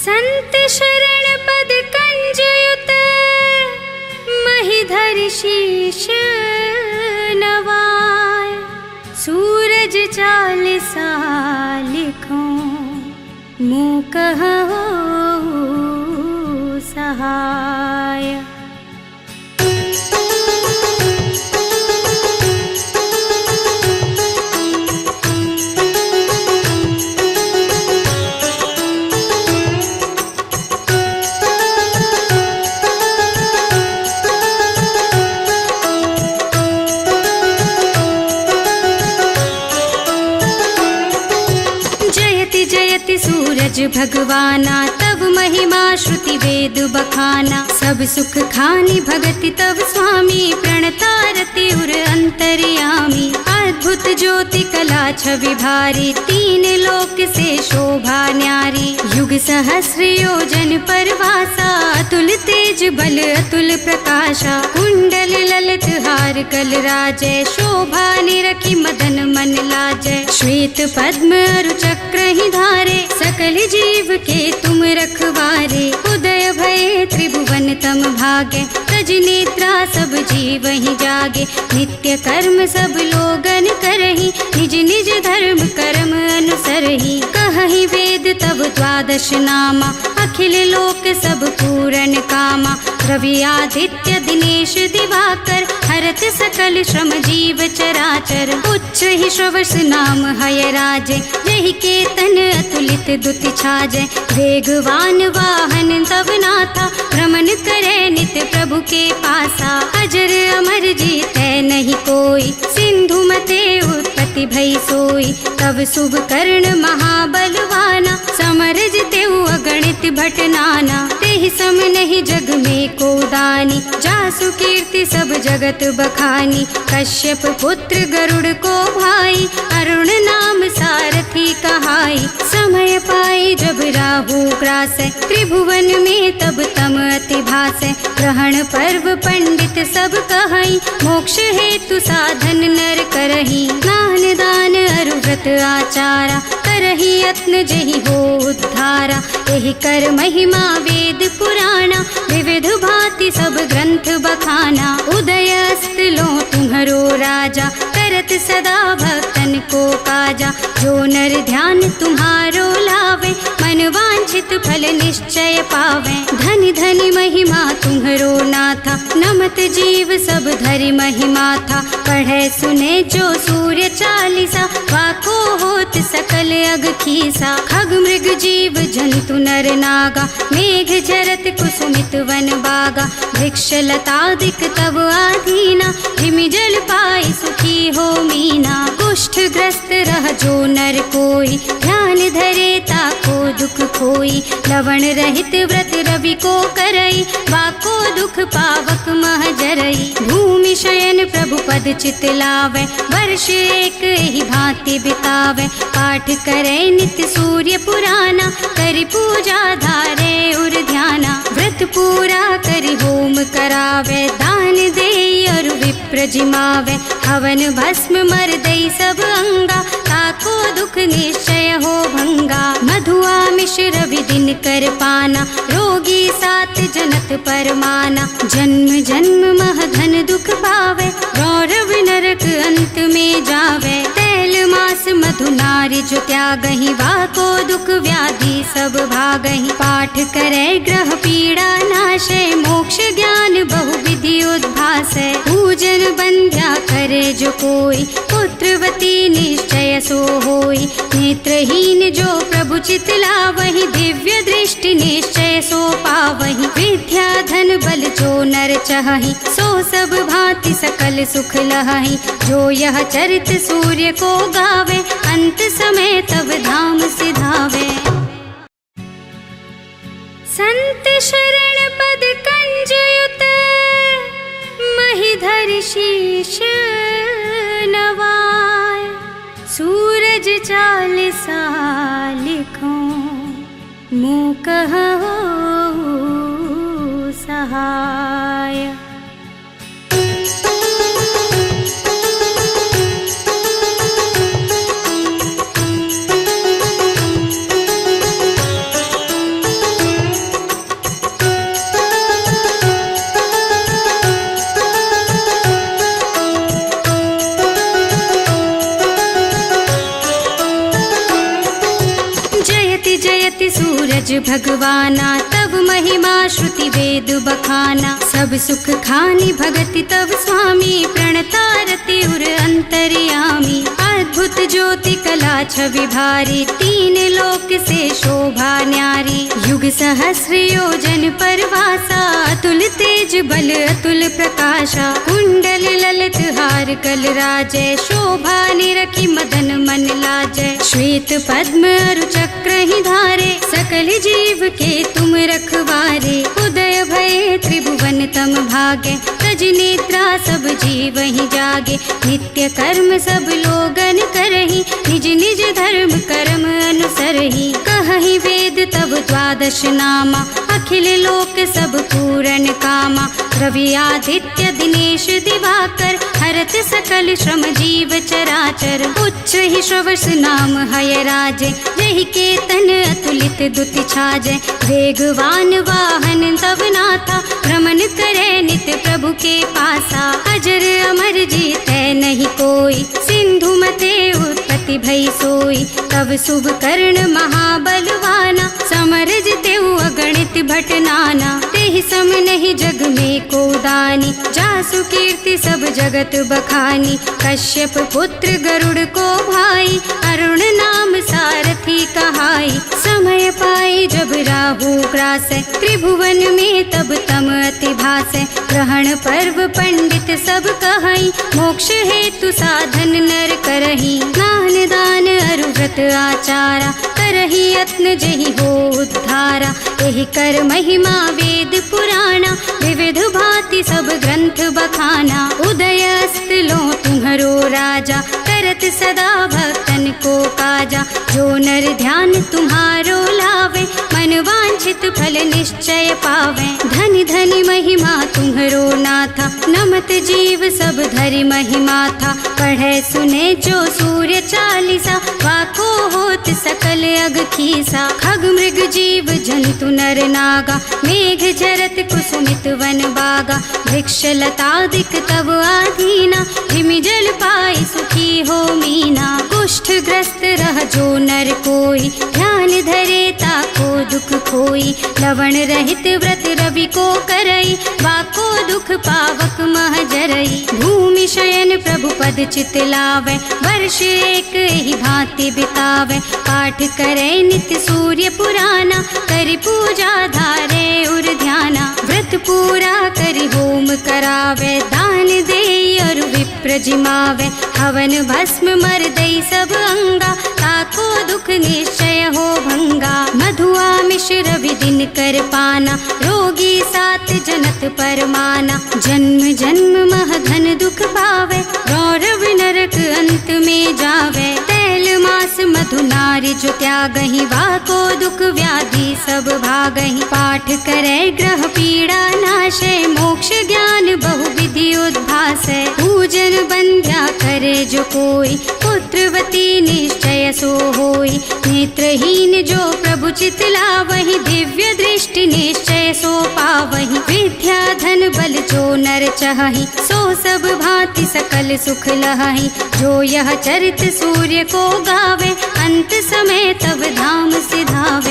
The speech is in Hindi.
संत शरण पद कंजयुत महिधर शीश नवाय। सूरज चालिसा लिखो मूक हो सहाय। सूरज भगवाना तब महिमा श्रुति वेद बखाना। सब सुख खानी भगति तब स्वामी प्रणतारति उर अंतर्यामी। अद्भुत ज्योति कला छवि भारी तीन लोक से शोभा न्यारी। युग सहस्र योजन परवासा अतुल तेज बल अतुल प्रकाशा। कुंडल ललित हार कल राजय शोभा निरखी मदन मन लाजय। श्वेत पद्म अरु चक्र ही धारे सकल जीव के तुम रखवारे। उदय भये त्रिभुवन तम भागे तज नेत्रा सब जीव ही जागे। नित्य कर्म सब लोगन करही निज निज धर्म कर्म अनुसरही। कहहि वेद तब द्वादश नामा अखिल लोक सब पूरन कामा। रवि आदित्य दिनेश दिवाकर हरत सकल श्रम जीव चराचर। उच्च ही श्रवस नाम हय राजे जहि केतन अतुलित दुति छाजय। वेगवान वाहन तब नाथा भ्रमण करे नित्य प्रभु के पासा। अजर अमर जीतै नहीं कोई सिंधु मते उत्पत्ति भई सोई। तब शुभ कर्ण महाबलवाना समर जितेउ अगणित भट नाना। तेहि सम नहीं जग में को दानी जासु कीर्ति सब जगत बखानी। कश्यप पुत्र गरुड़ को भाई अरुण नाम सारथी कहाई। समय पाई जब राहु ग्रासै त्रिभुवन में तब तम अति भासै। ग्रहण पर्व पंडित सब कहई मोक्ष हेतु साधन नर करही। स्नान दान अरु व्रत आचारा करही यत्न जहि हो उद्धारा। एहि कर महिमा वेद पुराणा विविध भांति सब ग्रंथ बखाना। उदय अस्त लो तुम्हरो राजा करत सदा भक्तन को काजा। जो नर ध्यान तुम्हारो लावे मन वांछित फल निश्चय पावे। धनि धनि महिमा तुम्हरो नाथा नमत जीव सब धरि महिमा था। पढ़े सुने जो सूर्य चालीसा वाको होत सकल अग खीसा। खग मृग जीव जंतु नर नागा मेघ झरत कुसुमित वन बागा। वृक्ष लतादिक तब आधीना हिमि जल पाई सुखी हो मीना। कुष्ठ ग्रस्त रह जो नर कोई ध्यान धरे ताको दुख खोई। लवण रहित व्रत रवि को करई वाको दुख पावक मह जरई। भूमि शयन प्रभु पद चित लावे वर्ष एक ही भांति बितावे। पाठ करे नित्य सूर्य पुराना करि पूजा धारे उर ध्याना। व्रत पूरा करि होम करावे दान दे और विप्र जिमावे। हवन भस्म मर दई सब अंगा ताको दुख निश्चय हो भंगा। मधुआ मिश्र विदिन कर पाना रोगी सात जनत परमाना। जन्म जन्म मह धन दुख पावे गौरव नरक अंत में जावे। तैल मास मधु नारी जो त्यागहि वाको दुख व्याधि सब भागहि। पाठ करे ग्रह पीड़ा नाशे मोक्ष ज्ञान बहु विधि उद्भासै। पूजन बंध्या करे जो कोई पुत्रवती निश्चय सो होई। नेत्रहीन जो प्रभु चित लावहि दिव्य दृष्टि निश्चय सो पावहि। विद्या धन बल जो नर चहहि सो सब भांति सकल सुख लहहि। जो यह चरित सूर्य को गावे अंत समय तब धाम सिधावे। संत शरण पद कंजयुत महिधर शीश नवाय। सूरज चालिसा लिखो मूक हो सहाय। जयति सूरज भगवाना, तब महिमा श्रुति वेद बखाना। सब सुख खानि भगति तब स्वामी, प्रणतारति उर अंतर्यामी। अद्भुत ज्योति कला छवि भारी, तीन लोक से शोभा न्यारी। युग सहस्र योजन परवासा, अतुल तेज बल अतुल प्रकाशा। कुंडल ललित हार कल राजय, शोभा निरखी मदन मन लाजय। श्वेत पद्म अरु चक्र ही धारे, सकल जीव के तुम रखवारे। उदय भये त्रिभुवन तम भागे, तज नेत्रा सब जीव ही जागे। नित्य कर्म सब लोगन करही, निज निज धर्म कर्म अनुसरही। कहहि वेद तब द्वादश नामा, अखिल लोक सब पूरन कामा। रवि आदित्य दिनेश दिवाकर, हरत सकल श्रम जीव चराचर। उच्च ही श्रवस नाम हय राजे, जहि केतन अतुलित दुति छाजय। वेगवान वाहन तब नाथा, भ्रमण करे नित प्रभु के पासा। अजर अमर जीतै नहीं कोई, सिंधु मते उत्पत्ति भई सोई। तब शुभ कर्ण महाबलवाना, समर जितेउ अगणित भट नाना। तेहि सम नहीं जग में को दानी, जासु कीर्ति सब जगत बखानी। कश्यप पुत्र गरुड़ को भाई, अरुण नाम सारथी कहाई। समय पाई जब राहु ग्रासै, त्रिभुवन में तब तम अति भासै। ग्रहण पर्व पंडित सब कहई, मोक्ष हेतु साधन नर करही। स्नान दान अरु व्रत आचारा, करही यत्न जहि हो उद्धारा। एहि कर महिमा वेद पुराणा, विविध भांति सब ग्रंथ बखाना। उदय अस्त लो तुम्हरो राजा, करत सदा भक्तन को काजा। जो नर ध्यान तुम्हारो लावे, मन वांछित फल निश्चय पावे। धनि धनि महिमा तुम्हरो नाथा, नमत जीव सब धरि महिमा था। पढ़े सुने जो सूर्य चालीसा, वाको होत सकल अग खीसा। खग मृग जीव जंतु नर नागा, मेघ झरत कुसुमित वन बागा। वृक्ष लतादिक तब आधीना, हिमि जल पाई सुखी हो मीना। कुष्ठ ग्रस्त रह जो नर कोई, ध्यान धरे ताको दुख खोई। लवण रहित व्रत रवि को करई, बाको दुख पावक मह जरई। भूमि शयन प्रभु पद चित लावे, वर्ष एक ही भांति बितावे। पाठ करे नित्य सूर्य पुराना, करि पूजा धारे उर ध्याना। व्रत पूरा करि होम करावे, दान देई और विप्र जिमावे। हवन भस्म मर दई सब अंगा, ताको दुख निश्चय हो भंगा। मधुआ मिश्र विदिन कर पाना, रोगी सात जनत परमाना। जन्म जन्म मह घन दुख पावे, रौरव नरक अंत में जावे। तैल मास मधु नारी जो त्यागहि, वाको दुख व्याधि सब भागहि। पाठ करे ग्रह पीड़ा नाशे, मोक्ष ज्ञान बहु विधि उद्भासै। पूजन बंध्या करे जो कोई, पुत्रवती निश्चय सो होई। नेत्रहीन जो प्रभु चित लावहि, दिव्य दृष्टि निश्चय सो पावहि। विद्या धन बल जो नर चाहि, सो सब भांति सकल सुख लहहि। जो यह चरित सूर्य को गावे, अंत समय तब धाम सिधावे।